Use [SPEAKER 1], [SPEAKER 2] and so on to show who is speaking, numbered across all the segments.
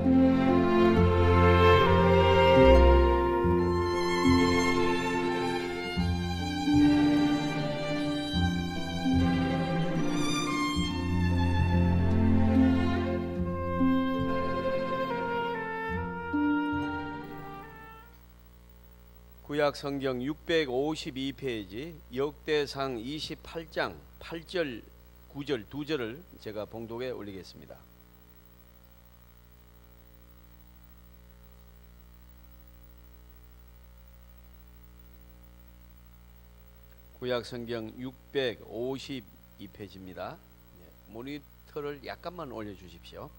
[SPEAKER 1] 구약 성경 652페이지 역대상 28장 8절 9절 2절을 제가 봉독에 올리겠습니다. 구약 성경 652페이지입니다. 모니터를 약간만 올려주십시오.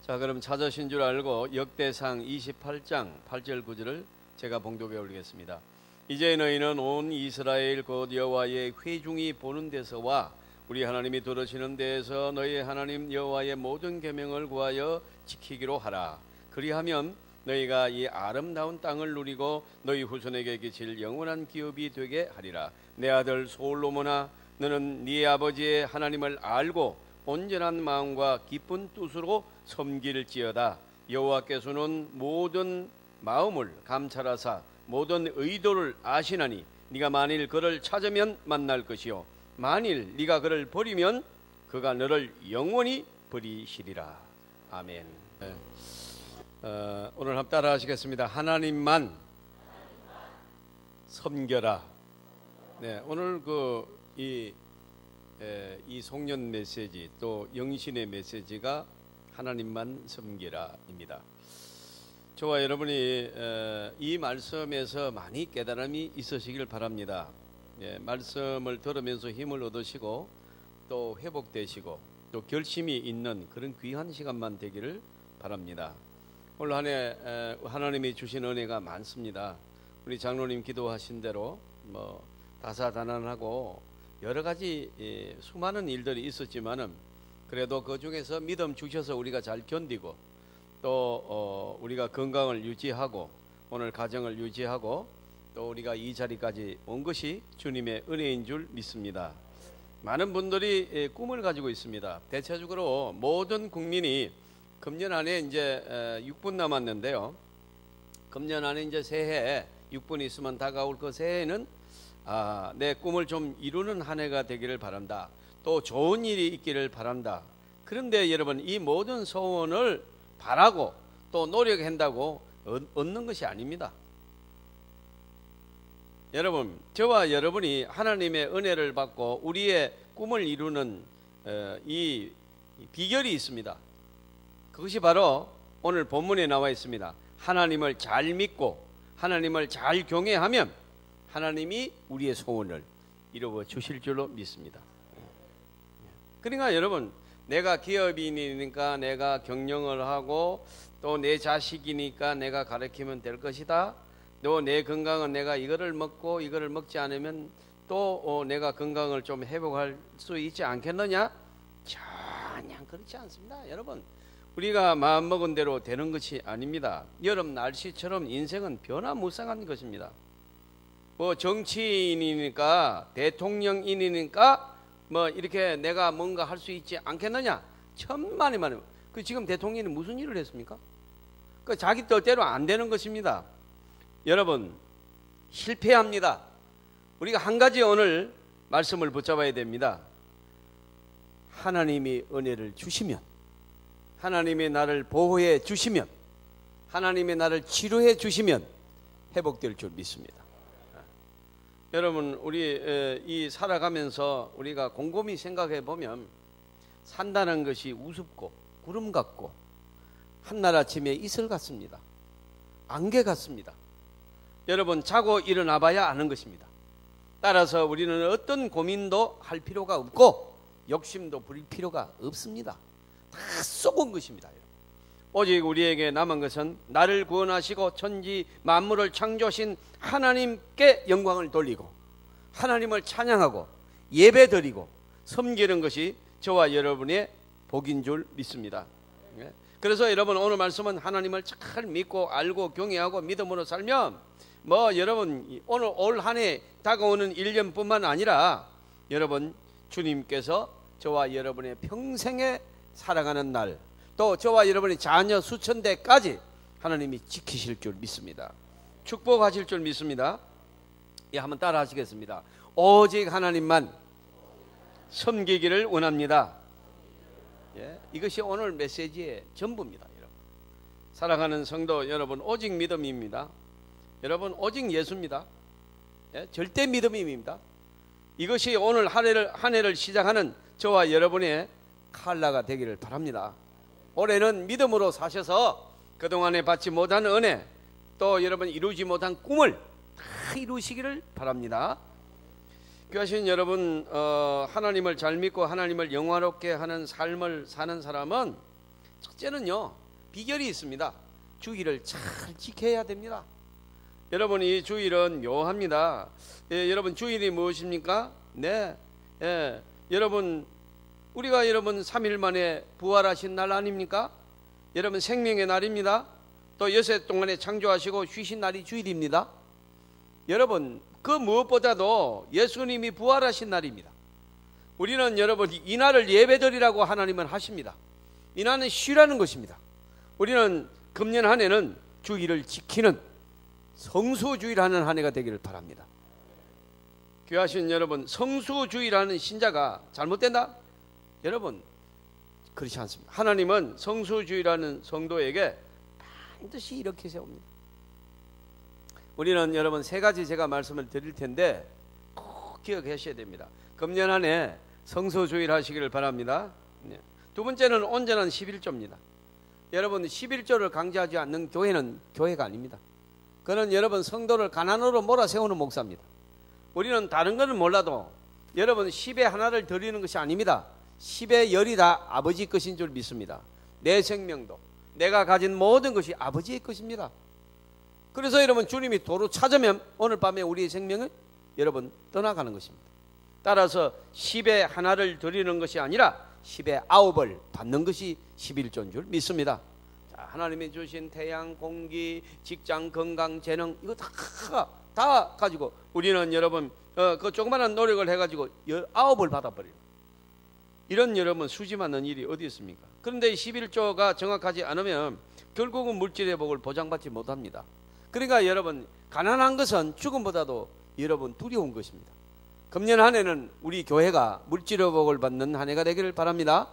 [SPEAKER 1] 자, 그럼 찾으신 줄 알고 역대상 28장 8절 9절을 제가 봉독에 올리겠습니다. 이제 너희는 온 이스라엘 곧 여호와의 회중이 보는 데서와 우리 하나님이 들으시는 데에서 너희 하나님 여호와의 모든 계명을 구하여 지키기로 하라. 그리하면 너희가 이 아름다운 땅을 누리고 너희 후손에게 끼칠 영원한 기업이 되게 하리라. 내 아들 솔로몬아, 너는 네 아버지의 하나님을 알고 온전한 마음과 기쁜 뜻으로 섬길지어다. 여호와께서는 모든 마음을 감찰하사 모든 의도를 아시나니 네가 만일 그를 찾으면 만날 것이요 만일 네가 그를 버리면 그가 너를 영원히 버리시리라. 아멘. 오늘 한번 따라 하시겠습니다. 하나님만 섬겨라. 네, 오늘 이 송년 메시지 또 영신의 메시지가 하나님만 섬기라입니다. 저와 여러분이 이 말씀에서 많이 깨달음이 있으시길 바랍니다. 말씀을 들으면서 힘을 얻으시고 또 회복되시고 또 결심이 있는 그런 귀한 시간만 되기를 바랍니다. 올 한 해 하나님이 주신 은혜가 많습니다. 우리 장로님 기도하신 대로 다사다난하고 여러 가지 수많은 일들이 있었지만은 그래도 그 중에서 믿음 주셔서 우리가 잘 견디고 또 우리가 건강을 유지하고 오늘 가정을 유지하고 또 우리가 이 자리까지 온 것이 주님의 은혜인 줄 믿습니다. 많은 분들이 꿈을 가지고 있습니다. 대체적으로 모든 국민이 금년 안에 이제 6분 남았는데요. 금년 안에 이제 새해 6분 있으면 다가올 그 새해는 내 꿈을 좀 이루는 한 해가 되기를 바란다. 또 좋은 일이 있기를 바란다. 그런데 여러분, 이 모든 소원을 바라고 또 노력한다고 얻는 것이 아닙니다. 여러분, 저와 여러분이 하나님의 은혜를 받고 우리의 꿈을 이루는 이 비결이 있습니다. 그것이 바로 오늘 본문에 나와 있습니다. 하나님을 잘 믿고 하나님을 잘 경외하면 하나님이 우리의 소원을 이루어 주실 줄로 믿습니다. 그러니까 여러분, 내가 기업인이니까 내가 경영을 하고 또 내 자식이니까 내가 가르치면 될 것이다. 또 내 건강은 내가 이거를 먹고 이거를 먹지 않으면 또 내가 건강을 좀 회복할 수 있지 않겠느냐? 전혀 그렇지 않습니다. 여러분, 우리가 마음먹은 대로 되는 것이 아닙니다. 여름 날씨처럼 인생은 변화무쌍한 것입니다. 정치인이니까 대통령인이니까 이렇게 내가 뭔가 할 수 있지 않겠느냐? 천만에 만에. 지금 대통령이 무슨 일을 했습니까? 자기 뜻대로 안 되는 것입니다. 여러분, 실패합니다. 우리가 한 가지 오늘 말씀을 붙잡아야 됩니다. 하나님이 은혜를 주시면, 하나님이 나를 보호해 주시면, 하나님이 나를 치료해 주시면 회복될 줄 믿습니다. 여러분, 우리 이 살아가면서 우리가 곰곰이 생각해 보면 산다는 것이 우습고 구름 같고 한날 아침에 이슬 같습니다. 안개 같습니다. 여러분, 자고 일어나 봐야 아는 것입니다. 따라서 우리는 어떤 고민도 할 필요가 없고 욕심도 부릴 필요가 없습니다. 다 썩은 것입니다. 오직 우리에게 남은 것은 나를 구원하시고 천지 만물을 창조하신 하나님께 영광을 돌리고 하나님을 찬양하고 예배드리고 섬기는 것이 저와 여러분의 복인 줄 믿습니다. 그래서 여러분, 오늘 말씀은 하나님을 잘 믿고 알고 경외하고 믿음으로 살면 여러분, 오늘 올 한 해 다가오는 1년뿐만 아니라 여러분, 주님께서 저와 여러분의 평생의 살아가는 날, 또 저와 여러분의 자녀 수천대까지 하나님이 지키실 줄 믿습니다. 축복하실 줄 믿습니다. 예, 한번 따라 하시겠습니다. 오직 하나님만 섬기기를 원합니다. 예, 이것이 오늘 메시지의 전부입니다. 여러분, 사랑하는 성도 여러분, 오직 믿음입니다. 여러분, 오직 예수입니다. 예, 절대 믿음입니다. 이것이 오늘 한 해를 시작하는 저와 여러분의 칼라가 되기를 바랍니다. 올해는 믿음으로 사셔서 그동안에 받지 못한 은혜, 또 여러분 이루지 못한 꿈을 다 이루시기를 바랍니다. 귀하신 여러분, 하나님을 잘 믿고 하나님을 영화롭게 하는 삶을 사는 사람은 첫째는요, 비결이 있습니다. 주일을 잘 지켜야 됩니다. 여러분, 이 주일은 묘합니다. 예, 여러분, 주일이 무엇입니까? 네, 예, 여러분, 우리가 여러분 3일 만에 부활하신 날 아닙니까? 여러분, 생명의 날입니다. 또 여섯 동안에 창조하시고 쉬신 날이 주일입니다. 여러분, 그 무엇보다도 예수님이 부활하신 날입니다. 우리는 여러분 이 날을 예배드리라고 하나님은 하십니다. 이 날은 쉬라는 것입니다. 우리는 금년 한 해는 주일을 지키는 성수주의라는 한 해가 되기를 바랍니다. 귀하신 여러분, 성수주의라는 신자가 잘못된다? 여러분, 그렇지 않습니다. 하나님은 성수주의라는 성도에게 반드시 이렇게 세웁니다. 우리는 여러분 세 가지 제가 말씀을 드릴 텐데 꼭 기억하셔야 됩니다. 금년 한 해 성수주의를 하시기를 바랍니다. 두 번째는 온전한 11조입니다. 여러분, 11조를 강조하지 않는 교회는 교회가 아닙니다. 그는 여러분 성도를 가난으로 몰아세우는 목사입니다. 우리는 다른 것은 몰라도 여러분 10의 하나를 드리는 것이 아닙니다. 10의 10이 다 아버지 것인 줄 믿습니다. 내 생명도 내가 가진 모든 것이 아버지의 것입니다. 그래서 여러분 주님이 도로 찾으면 오늘 밤에 우리의 생명은 여러분 떠나가는 것입니다. 따라서 10의 하나를 드리는 것이 아니라 10의 9을 받는 것이 11조인 줄 믿습니다. 하나님이 주신 태양, 공기, 직장, 건강, 재능 이거 다 가지고 우리는 여러분 그 조그마한 노력을 해가지고 9을 받아버려요. 이런 여러분 수지 맞는 일이 어디 있습니까? 그런데 11조가 정확하지 않으면 결국은 물질의 복을 보장받지 못합니다. 그러니까 여러분 가난한 것은 죽음보다도 여러분 두려운 것입니다. 금년 한 해는 우리 교회가 물질의 복을 받는 한 해가 되기를 바랍니다.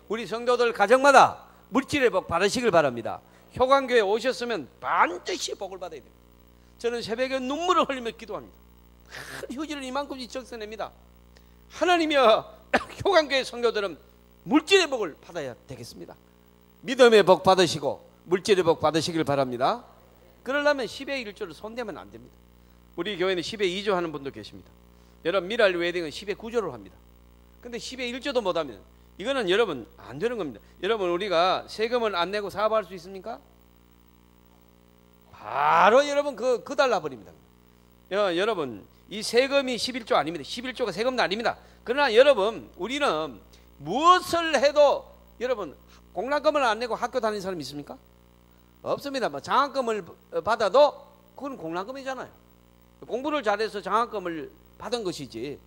[SPEAKER 1] 우리 성도들 가정마다 물질의 복 받으시길 바랍니다. 효광교회 오셨으면 반드시 복을 받아야 됩니다. 저는 새벽에 눈물을 흘리며 기도합니다. 큰 휴지를 이만큼씩 적셔냅니다. 하나님이여, 효광교회 성도들은 물질의 복을 받아야 되겠습니다. 믿음의 복 받으시고 물질의 복 받으시길 바랍니다. 그러려면 10의 1조를 손대면 안 됩니다. 우리 교회는 10의 2조 하는 분도 계십니다. 여러분 미랄 웨딩은 10의 9조를 합니다. 근데 10의 1조도 못하면 이거는 여러분 안 되는 겁니다. 여러분 우리가 세금을 안 내고 사업할 수 있습니까? 바로 여러분 그 달라버립니다. 여러분 이 세금이 11조 아닙니다. 11조가 세금도 아닙니다. 그러나 여러분 우리는 무엇을 해도 여러분 공락금을 안 내고 학교 다니는 사람이 있습니까? 없습니다. 뭐 장학금을 받아도 그건 공락금이잖아요. 공부를 잘해서 장학금을 받은 것이지.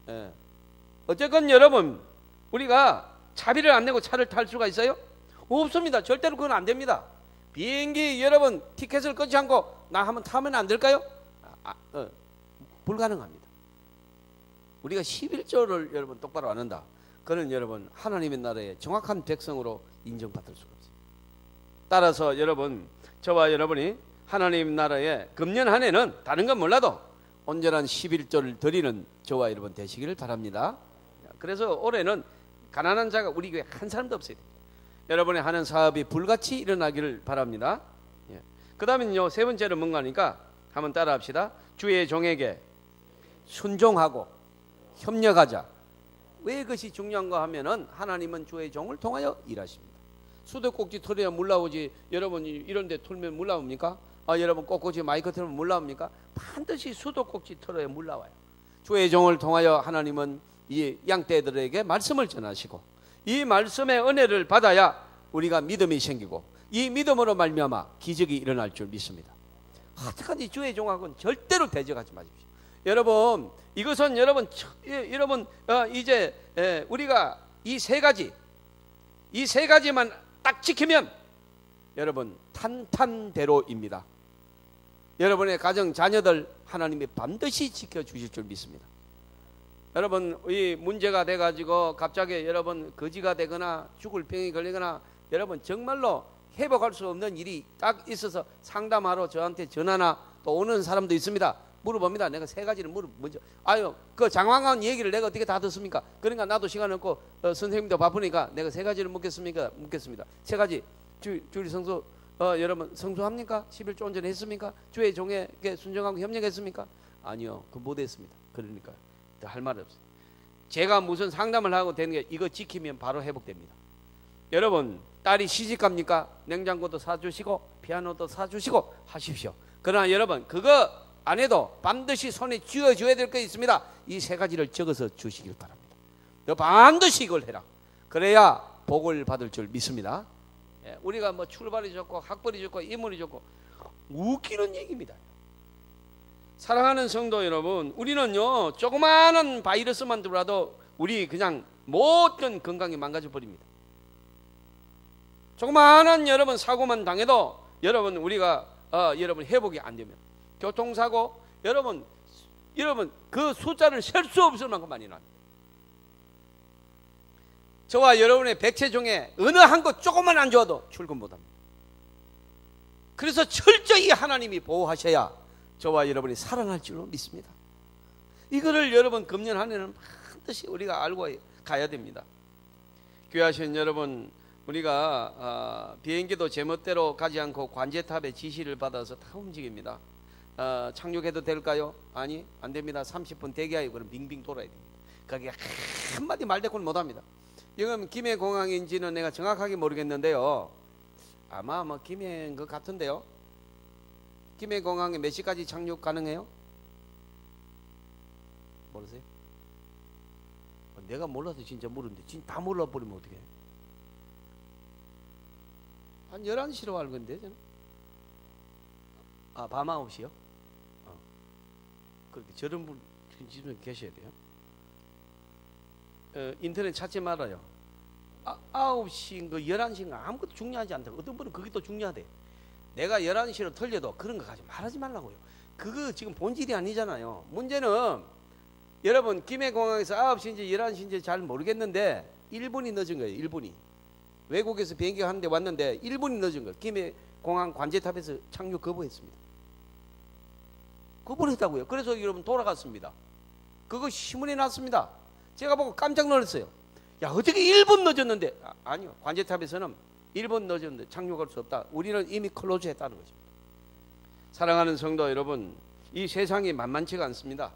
[SPEAKER 1] 예. 어쨌건 여러분 우리가 차비를 안 내고 차를 탈 수가 있어요? 없습니다. 절대로 그건 안 됩니다. 비행기 여러분 티켓을 끊지 않고 나 한번 타면 안 될까요? 불가능합니다. 우리가 11조를 여러분 똑바로 안 한다. 그는 여러분 하나님의 나라의 정확한 백성으로 인정받을 수가 없어요. 따라서 여러분 저와 여러분이 하나님 나라의 금년 한 해는 다른 건 몰라도 온전한 11조를 드리는 저와 여러분 되시기를 바랍니다. 그래서 올해는 가난한 자가 우리 교회 한 사람도 없어야 됩니다. 여러분이 하는 사업이 불같이 일어나기를 바랍니다. 그 다음에요 세 번째는 뭔가 하니까 한번 따라 합시다. 주의 종에게 순종하고 협력하자. 왜 그것이 중요한가 하면은 하나님은 주의 종을 통하여 일하십니다. 수도꼭지 털어야 물 나오지. 여러분이 이런 데 털면 물 나옵니까? 여러분 꼭꼭지 마이크 틀면 물 나옵니까? 반드시 수도꼭지 털어야 물 나와요. 주의 종을 통하여 하나님은 이 양떼들에게 말씀을 전하시고 이 말씀의 은혜를 받아야 우리가 믿음이 생기고 이 믿음으로 말미암아 기적이 일어날 줄 믿습니다. 하여튼간에 주의 종하고는 절대로 대적하지 마십시오. 여러분 이것은 여러분 이제 우리가 이 세 가지 이 세 가지만 딱 지키면 여러분 탄탄대로입니다. 여러분의 가정 자녀들 하나님이 반드시 지켜주실 줄 믿습니다. 여러분 이 문제가 돼가지고 갑자기 여러분 거지가 되거나 죽을 병이 걸리거나 여러분 정말로 회복할 수 없는 일이 딱 있어서 상담하러 저한테 전화나 또 오는 사람도 있습니다. 물어봅니다. 내가 세 가지를 먼저 그 장황한 얘기를 내가 어떻게 다 듣습니까? 그러니까 나도 시간 없고 선생님도 바쁘니까 내가 세 가지를 묻겠습니다. 세 가지 주일 성수 여러분 성수합니까? 11조 온전히 했습니까? 주의 종에게 순종하고 협력했습니까? 아니요, 그 못했습니다. 그러니까 할 말 없어요. 제가 무슨 상담을 하고 되는 게 이거 지키면 바로 회복됩니다. 여러분 딸이 시집갑니까? 냉장고도 사주시고 피아노도 사주시고 하십시오. 그러나 여러분 그거 안 해도 반드시 손에 쥐어줘야 될 게 있습니다. 이 세 가지를 적어서 주시길 바랍니다. 너 반드시 이걸 해라. 그래야 복을 받을 줄 믿습니다. 우리가 뭐 출발이 좋고 학벌이 좋고 인물이 좋고 웃기는 얘기입니다. 사랑하는 성도 여러분, 우리는요 조그마한 바이러스만 들어와도 우리 그냥 모든 건강이 망가져 버립니다. 조그마한 여러분 사고만 당해도 여러분 우리가 여러분 회복이 안 되면 교통사고 여러분 그 숫자를 셀 수 없을 만큼 많이 납니다. 저와 여러분의 백체 중에 어느 한 것 조금만 안 좋아도 출근 못합니다. 그래서 철저히 하나님이 보호하셔야 저와 여러분이 살아날 줄로 믿습니다. 이거를 여러분 금년 한 해는 반드시 우리가 알고 가야 됩니다. 귀하신 여러분, 우리가 비행기도 제멋대로 가지 않고 관제탑의 지시를 받아서 다 움직입니다. 착륙해도 될까요? 아니, 안 됩니다. 30분 대기하고 그럼 빙빙 돌아야 됩니다. 거기 한마디 말대꾸는 못합니다. 지금 김해공항인지는 내가 정확하게 모르겠는데요, 아마 뭐 김해인 것 같은데요. 김해공항에 몇 시까지 착륙 가능해요? 모르세요? 내가 몰라서 진짜 모르는데 진짜 다 몰라버리면 어떡해. 한 11시로 알고 있는데 저는. 밤 9시요? 그렇게 저런 분 집에 계셔야 돼요. 인터넷 찾지 말아요. 9시인가 11시인가 아무것도 중요하지 않다. 어떤 분은 그게 또 중요하대. 내가 11시로 틀려도 그런 거 가지 말하지 말라고요. 그거 지금 본질이 아니잖아요. 문제는 여러분 김해공항에서 9시인지 11시인지 잘 모르겠는데 1분이 늦은 거예요. 1분이. 외국에서 비행기 하는데 왔는데 1분이 늦은 거예요. 김해공항 관제탑에서 착륙 거부했습니다. 거부했다고요. 그래서 여러분 돌아갔습니다. 그거 신문에 났습니다. 제가 보고 깜짝 놀랐어요. 야, 어떻게 1분 늦었는데? 아니요, 관제탑에서는 1분 늦었는데 착륙할 수 없다. 우리는 이미 클로즈 했다는 것입니다. 사랑하는 성도 여러분, 이 세상이 만만치가 않습니다.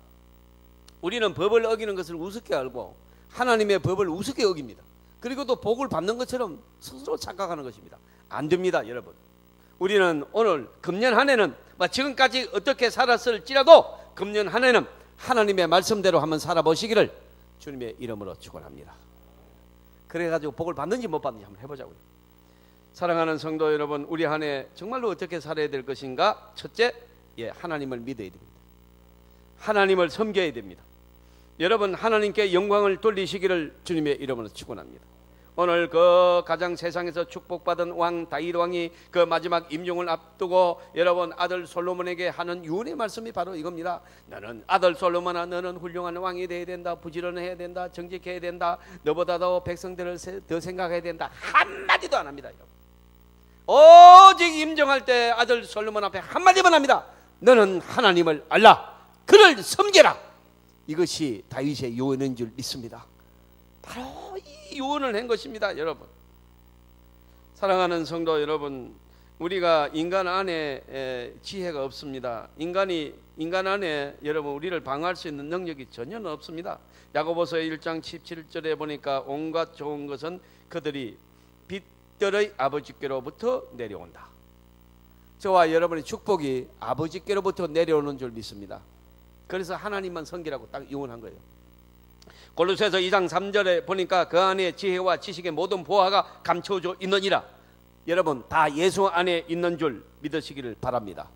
[SPEAKER 1] 우리는 법을 어기는 것을 우습게 알고 하나님의 법을 우습게 어깁니다. 그리고 또 복을 받는 것처럼 스스로 착각하는 것입니다. 안 됩니다, 여러분. 우리는 오늘 금년 한 해는 지금까지 어떻게 살았을지라도 금년 한 해는 하나님의 말씀대로 한번 살아보시기를 주님의 이름으로 축원합니다. 그래가지고 복을 받는지 못 받는지 한번 해보자고요. 사랑하는 성도 여러분, 우리 한 해 정말로 어떻게 살아야 될 것인가? 첫째, 하나님을 믿어야 됩니다. 하나님을 섬겨야 됩니다. 여러분, 하나님께 영광을 돌리시기를 주님의 이름으로 축원합니다. 오늘 그 가장 세상에서 축복받은 왕 다윗 왕이 그 마지막 임종을 앞두고 여러분 아들 솔로몬에게 하는 유언의 말씀이 바로 이겁니다. 너는 아들 솔로몬아, 너는 훌륭한 왕이 되어야 된다. 부지런해야 된다. 정직해야 된다. 너보다도 백성들을 더 생각해야 된다. 한마디도 안 합니다. 오직 임종할 때 아들 솔로몬 앞에 한마디만 합니다. 너는 하나님을 알라. 그를 섬겨라. 이것이 다윗의 유언인 줄 믿습니다. 바로 이 유언을 한 것입니다. 여러분, 사랑하는 성도 여러분, 우리가 인간 안에 지혜가 없습니다. 인간 안에 여러분 우리를 방어할 수 있는 능력이 전혀 없습니다. 야고보서 1장 17절에 보니까 온갖 좋은 것은 그들이 빛들의 아버지께로부터 내려온다. 저와 여러분의 축복이 아버지께로부터 내려오는 줄 믿습니다. 그래서 하나님만 섬기라고 딱 유언한 거예요. 골로새서 2장 3절에 보니까 그 안에 지혜와 지식의 모든 보화가 감춰져 있느니라. 여러분 다 예수 안에 있는 줄 믿으시기를 바랍니다.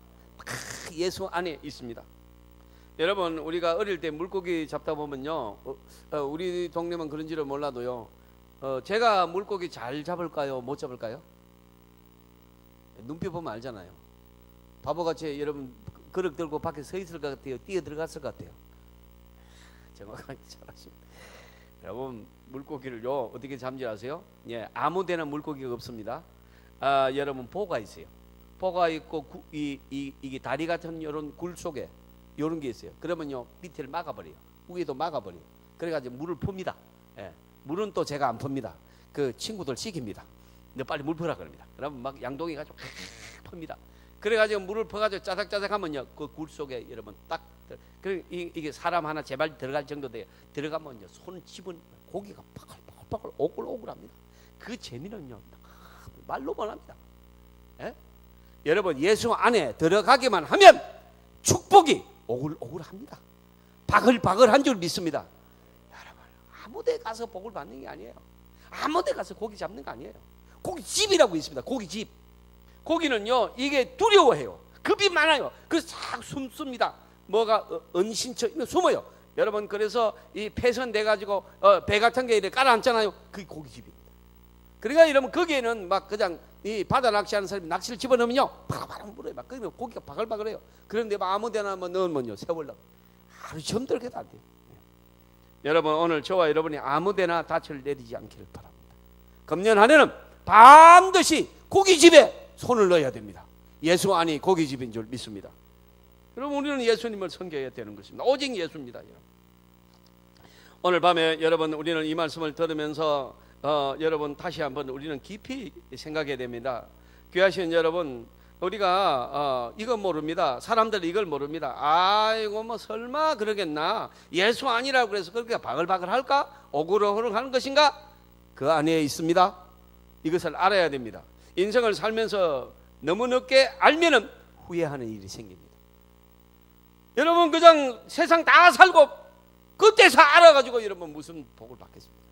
[SPEAKER 1] 예수 안에 있습니다. 여러분 우리가 어릴 때 물고기 잡다 보면요, 우리 동네만 그런지는 몰라도요, 제가 물고기 잘 잡을까요? 못 잡을까요? 눈빛 보면 알잖아요. 바보같이 여러분 그릇 들고 밖에 서 있을 것 같아요? 뛰어 들어갔을 것 같아요? 정확하게 잘하십니다. 여러분 물고기를요 어떻게 잡는지 아세요? 예, 아무데나 물고기가 없습니다. 여러분 보가 있어요. 보가 있고 이게 다리 같은 이런 굴 속에 이런 게 있어요. 그러면요 밑에를 막아버려요. 위에도 막아버려요. 그래가지고 물을 풉니다. 예, 물은 또 제가 안 풉니다. 그 친구들 시킵니다. 너 빨리 물 퍼라 그럽니다. 그러면 막 양동이 가지고 풉니다. 그래가지고 물을 퍼가지고 짜작짜작하면요 그 굴 속에 여러분 딱 이게 사람 하나 제발 들어갈 정도 돼요. 들어가면요 손 집은 고기가 파글파글 오글오글합니다. 그 재미는요 말로 못합니다. 예? 여러분 예수 안에 들어가기만 하면 축복이 오글오글합니다. 바글바글한 줄 믿습니다. 여러분 아무데 가서 복을 받는 게 아니에요. 아무데 가서 고기 잡는 거 아니에요. 고깃집이라고 있습니다. 고깃집. 고기는요 이게 두려워해요. 겁이 많아요. 그래서 싹 숨습니다. 뭐가 은신처 숨어요. 여러분 그래서 이 폐선돼 가지고 배 같은 게 이렇게 깔아앉잖아요. 그게 고깃집입니다. 그러니까 여러분 거기에는 막 그냥 이 바다 낚시하는 사람이 낚시를 집어넣으면요 바글바글 물어요. 막 그러면 고기가 바글바글해요. 그런데 막 아무데나 한번 넣으면요 세월로 하루 점들게도 안 돼요. 여러분 오늘 저와 여러분이 아무데나 닻을 내리지 않기를 바랍니다. 금년 한 해는 반드시 고깃집에 손을 넣어야 됩니다. 예수 안이 고깃집인 줄 믿습니다. 여러분 우리는 예수님을 섬겨야 되는 것입니다. 오직 예수입니다. 오늘 밤에 여러분 우리는 이 말씀을 들으면서 여러분 다시 한번 우리는 깊이 생각해야 됩니다. 귀하신 여러분 우리가 이거 모릅니다. 사람들이 이걸 모릅니다. 아이고 뭐 설마 그러겠나, 예수 아니라고 그래서 그렇게 바글바글 할까, 오글오글 하는 것인가, 그 안에 있습니다. 이것을 알아야 됩니다. 인생을 살면서 너무 늦게 알면은 후회하는 일이 생깁니다. 여러분 그냥 세상 다 살고 그때서 알아가지고 여러분 무슨 복을 받겠습니까?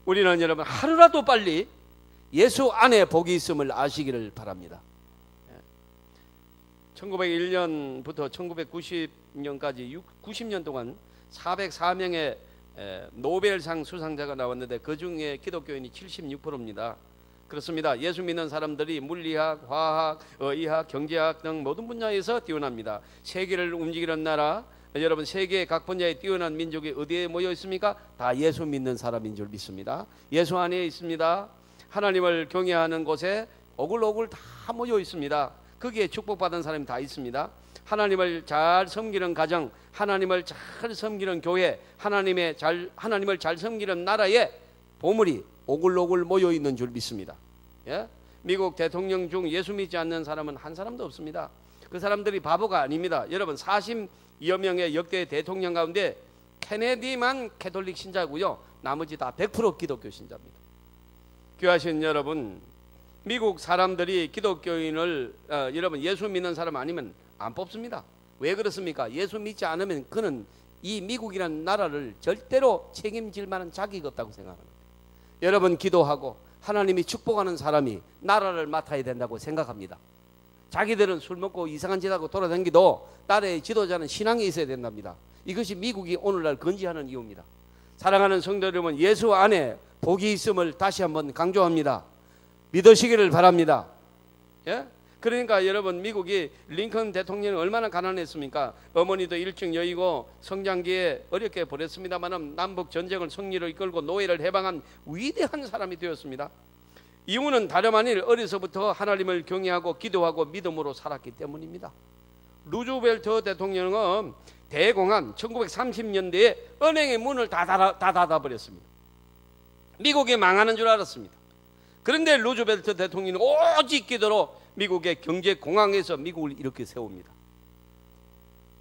[SPEAKER 1] 우리는 여러분 하루라도 빨리 예수 안에 복이 있음을 아시기를 바랍니다. 1901년부터 1990년까지 90년 동안 404명의 노벨상 수상자가 나왔는데 그 중에 기독교인이 76%입니다. 그렇습니다. 예수 믿는 사람들이 물리학, 화학, 의학, 경제학 등 모든 분야에서 뛰어납니다. 세계를 움직이는 나라, 여러분 세계 각 분야에 뛰어난 민족이 어디에 모여 있습니까? 다 예수 믿는 사람인 줄 믿습니다. 예수 안에 있습니다. 하나님을 경외하는 곳에 오글오글 다 모여 있습니다. 거기에 축복받은 사람이 다 있습니다. 하나님을 잘 섬기는 가정, 하나님을 잘 섬기는 교회, 하나님을 잘 섬기는 나라에 보물이 오글오글 모여 있는 줄 믿습니다. 예? 미국 대통령 중 예수 믿지 않는 사람은 한 사람도 없습니다. 그 사람들이 바보가 아닙니다. 여러분 40여 명의 역대 대통령 가운데 케네디만 캐톨릭 신자고요. 나머지 다 100% 기독교 신자입니다. 귀하신 여러분, 미국 사람들이 기독교인을 여러분 예수 믿는 사람 아니면 안 뽑습니다. 왜 그렇습니까? 예수 믿지 않으면 그는 이 미국이라는 나라를 절대로 책임질 만한 자격이 없다고 생각합니다. 여러분 기도하고 하나님이 축복하는 사람이 나라를 맡아야 된다고 생각합니다. 자기들은 술 먹고 이상한 짓 하고 돌아다니기도 나라의 지도자는 신앙이 있어야 된답니다. 이것이 미국이 오늘날 건지하는 이유입니다. 사랑하는 성도 여러분, 예수 안에 복이 있음을 다시 한번 강조합니다. 믿으시기를 바랍니다. 예? 그러니까 여러분 미국이 링컨 대통령이 얼마나 가난했습니까? 어머니도 일찍 여의고 성장기에 어렵게 보냈습니다만 남북 전쟁을 승리로 이끌고 노예를 해방한 위대한 사람이 되었습니다. 이유는 다름 아닐 어려서부터 하나님을 경외하고 기도하고 믿음으로 살았기 때문입니다. 루즈벨트 대통령은 대공황 1930년대에 은행의 문을 다 닫아버렸습니다. 미국이 망하는 줄 알았습니다. 그런데 루즈벨트 대통령은 오직 기도로 미국의 경제 공황에서 미국을 이렇게 세웁니다.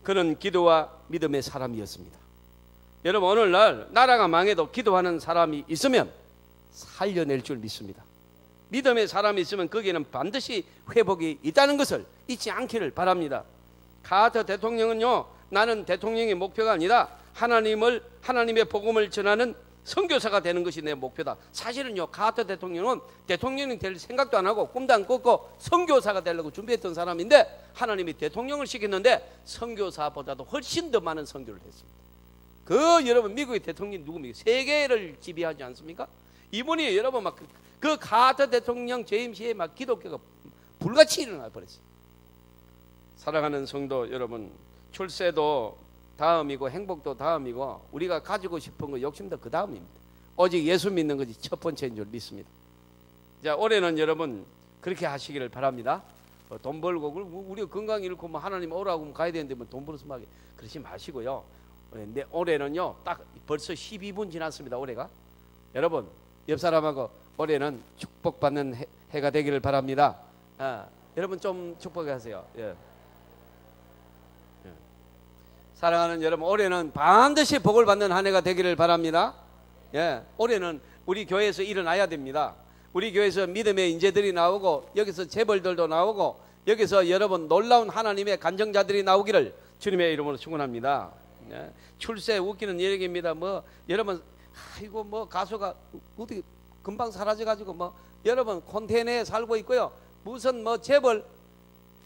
[SPEAKER 1] 그는 기도와 믿음의 사람이었습니다. 여러분 오늘날 나라가 망해도 기도하는 사람이 있으면 살려낼 줄 믿습니다. 믿음의 사람이 있으면 거기에는 반드시 회복이 있다는 것을 잊지 않기를 바랍니다. 카터 대통령은요, 나는 대통령의 목표가 아니라 하나님의 복음을 전하는 선교사가 되는 것이 내 목표다. 사실은요, 카터 대통령은 대통령이 될 생각도 안 하고 꿈도 안 꿨고 선교사가 되려고 준비했던 사람인데 하나님이 대통령을 시켰는데 선교사보다도 훨씬 더 많은 선교를 했습니다. 여러분 미국의 대통령이 누굽니까? 세계를 지배하지 않습니까? 이분이 여러분 막 그 카터 대통령 재임 시에 막 기독교가 불같이 일어나 버렸어요. 사랑하는 성도 여러분, 출세도 다음이고 행복도 다음이고 우리가 가지고 싶은 거 욕심도 그 다음입니다. 오직 예수 믿는 것이 첫 번째인 줄 믿습니다. 자, 올해는 여러분 그렇게 하시기를 바랍니다. 돈 벌고 우리가 건강 잃고 뭐 하나님 오라고 하면 가야 되는데 뭐 돈 벌어서 막 그러지 마시고요. 근데 올해는요 딱 벌써 12분 지났습니다. 올해가 여러분 옆 사람하고 올해는 축복받는 해가 되기를 바랍니다. 여러분 좀 축복하세요. 예. 사랑하는 여러분, 올해는 반드시 복을 받는 한 해가 되기를 바랍니다. 예, 올해는 우리 교회에서 일어나야 됩니다. 우리 교회에서 믿음의 인재들이 나오고 여기서 재벌들도 나오고 여기서 여러분 놀라운 하나님의 간정자들이 나오기를 주님의 이름으로 축원합니다. 예, 출세 웃기는 얘기입니다. 뭐 여러분 아이고 뭐 가수가 어떻게 금방 사라져가지고 뭐 여러분 콘테이너에 살고 있고요. 무슨 뭐 재벌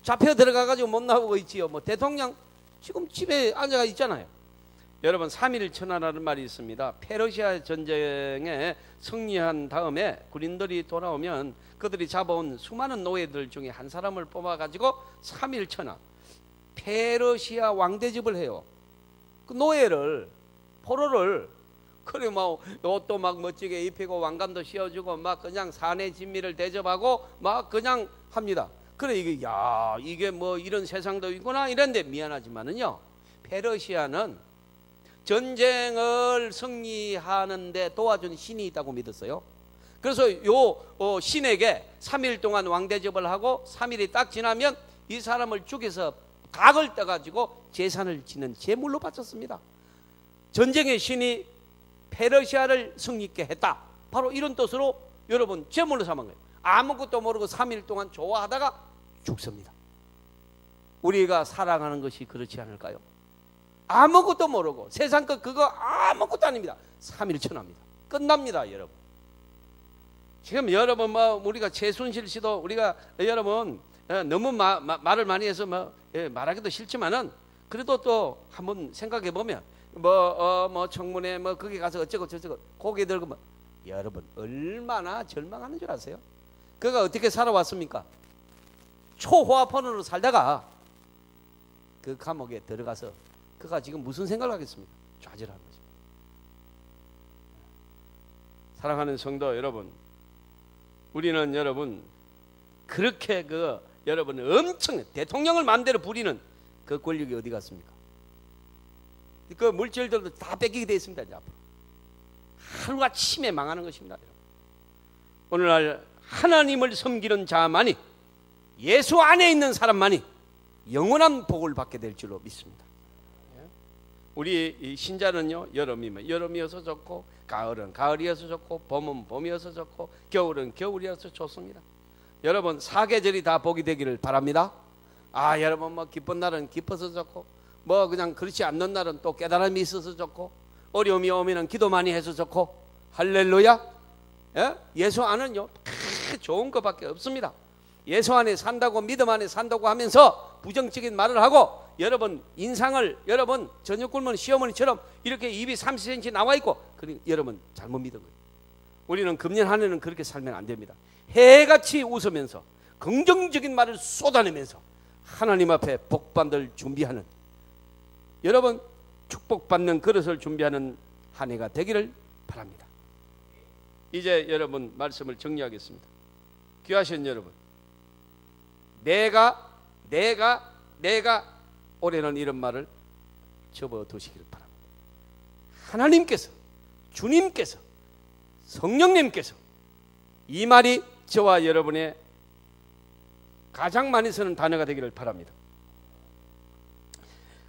[SPEAKER 1] 잡혀 들어가가지고 못 나오고 있지요. 뭐 대통령 지금 집에 앉아가 있잖아요. 여러분 3.1천하라는 말이 있습니다. 페르시아 전쟁에 승리한 다음에 군인들이 돌아오면 그들이 잡아온 수많은 노예들 중에 한 사람을 뽑아가지고 3.1천하 페르시아 왕대접을 해요. 그 노예를 포로를 그래 뭐 옷도 막 멋지게 입히고 왕관도 씌워주고 막 그냥 사내 진미를 대접하고 막 그냥 합니다. 그래 이게 야 이게 뭐 이런 세상도 있구나 이런데 미안하지만은요 페르시아는 전쟁을 승리하는데 도와준 신이 있다고 믿었어요. 그래서 요 신에게 3일 동안 왕대접을 하고 3일이 딱 지나면 이 사람을 죽여서 각을 떠가지고 제산을 지는 제물로 바쳤습니다. 전쟁의 신이 페르시아를 승리케 했다. 바로 이런 뜻으로 여러분 제물로 삼은 거예요. 아무것도 모르고 3일 동안 좋아하다가 죽습니다. 우리가 살아가는 것이 그렇지 않을까요? 아무것도 모르고 세상 것 그거 아무것도 아닙니다. 3일 천합니다. 끝납니다. 여러분 지금 여러분 뭐 우리가 최순실 씨도 우리가 여러분 너무 말을 많이 해서 뭐 말하기도 싫지만은 그래도 또 한번 생각해 보면 뭐 청문회 뭐 거기 가서 어쩌고 저쩌고 고개 들고 뭐 여러분 얼마나 절망하는 줄 아세요? 그가 어떻게 살아왔습니까? 초호화폰으로 살다가 그 감옥에 들어가서 그가 지금 무슨 생각을 하겠습니까? 좌절하는 거죠. 사랑하는 성도 여러분, 우리는 여러분 그렇게 여러분 엄청 대통령을 마음대로 부리는 그 권력이 어디 갔습니까? 그 물질들도 다 뺏기게 되어 있습니다. 이제 앞으로 하루아침에 망하는 것입니다. 오늘날 하나님을 섬기는 자만이 예수 안에 있는 사람만이 영원한 복을 받게 될 줄로 믿습니다. 우리 신자는요 여름이어서 좋고 가을은 가을이어서 좋고 봄은 봄이어서 좋고 겨울은 겨울이어서 좋습니다. 여러분 사계절이 다 복이 되기를 바랍니다. 여러분 뭐 기쁜 날은 기뻐서 좋고 뭐 그냥 그렇지 않는 날은 또 깨달음이 있어서 좋고 어려움이 오면은 기도 많이 해서 좋고 할렐루야. 예수 안은요 좋은 것밖에 없습니다. 예수 안에 산다고 믿음 안에 산다고 하면서 부정적인 말을 하고 여러분 인상을 여러분 저녁 굶은 시어머니처럼 이렇게 입이 30cm 나와 있고 여러분 잘못 믿은 거예요. 우리는 금년 한 해는 그렇게 살면 안 됩니다. 해같이 웃으면서 긍정적인 말을 쏟아내면서 하나님 앞에 복받을 준비하는 여러분 축복받는 그릇을 준비하는 한 해가 되기를 바랍니다. 이제 여러분 말씀을 정리하겠습니다. 귀하신 여러분, 내가 올해는 이런 말을 접어두시기를 바랍니다. 하나님께서 주님께서 성령님께서 이 말이 저와 여러분의 가장 많이 쓰는 단어가 되기를 바랍니다.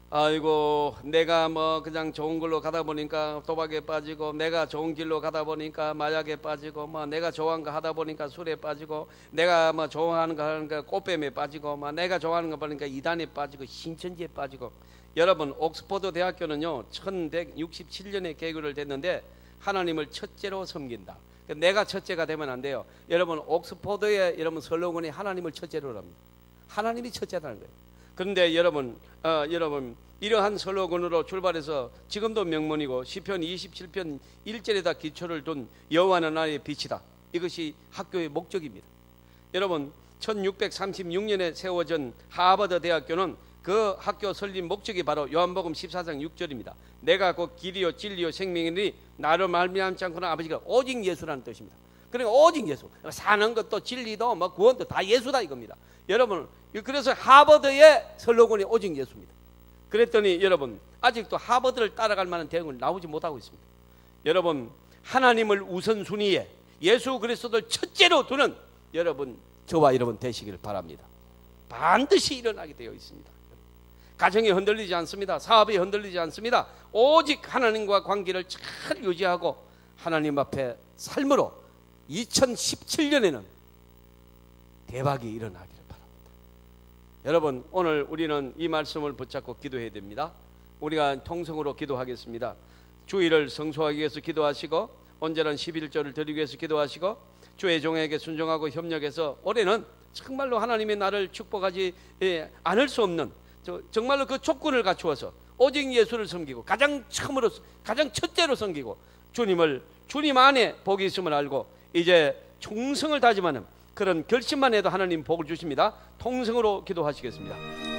[SPEAKER 1] 아이고 내가 뭐 그냥 좋은 걸로 가다 보니까 도박에 빠지고 내가 좋은 길로 가다 보니까 마약에 빠지고 뭐 내가 좋아하는 거 하다 보니까 술에 빠지고 내가 뭐 좋아하는 거 하니까 꽃뱀에 빠지고 뭐 내가 좋아하는 거 보니까 이단에 빠지고 신천지에 빠지고 여러분 옥스퍼드 대학교는요 1167년에 개교를 됐는데 하나님을 첫째로 섬긴다. 내가 첫째가 되면 안 돼요. 여러분 옥스퍼드의 여러분 슬로건이 하나님을 첫째로 합니다. 하나님이 첫째라는 거예요. 그런데 여러분 이러한 슬로건으로 출발해서 지금도 명문이고 시편 27편 1절에다 기초를 둔 여호와는 나의 빛이다. 이것이 학교의 목적입니다. 여러분 1636년에 세워진 하버드 대학교는 그 학교 설립 목적이 바로 요한복음 14장 6절입니다. 내가 곧 길이요 진리요 생명이니 나를 말미암지 않고는 아버지가 오직 예수라는 뜻입니다. 그러니까 오직 예수, 사는 것도 진리도 뭐 구원도 다 예수다 이겁니다. 여러분 그래서 하버드의 슬로건이 오직 예수입니다. 그랬더니 여러분 아직도 하버드를 따라갈 만한 대응을 나오지 못하고 있습니다. 여러분 하나님을 우선순위에 예수 그리스도를 첫째로 두는 여러분 저와 여러분 되시기를 바랍니다. 반드시 일어나게 되어 있습니다. 가정이 흔들리지 않습니다. 사업이 흔들리지 않습니다. 오직 하나님과 관계를 잘 유지하고 하나님 앞에 삶으로 2017년에는 대박이 일어나기를 바랍니다. 여러분 오늘 우리는 이 말씀을 붙잡고 기도해야 됩니다. 우리가 통성으로 기도하겠습니다. 주일을 성수하기 위해서 기도하시고 온전한 11조를 드리기 위해서 기도하시고 주의 종에게 순종하고 협력해서 올해는 정말로 하나님의 나를 축복하지 않을 수 없는 정말로 그 조건을 갖추어서 오직 예수를 섬기고 가장 첫째로 섬기고 주님 안에 복이 있음을 알고 이제 충성을 다짐하는 그런 결심만 해도 하나님 복을 주십니다. 통성으로 기도하시겠습니다.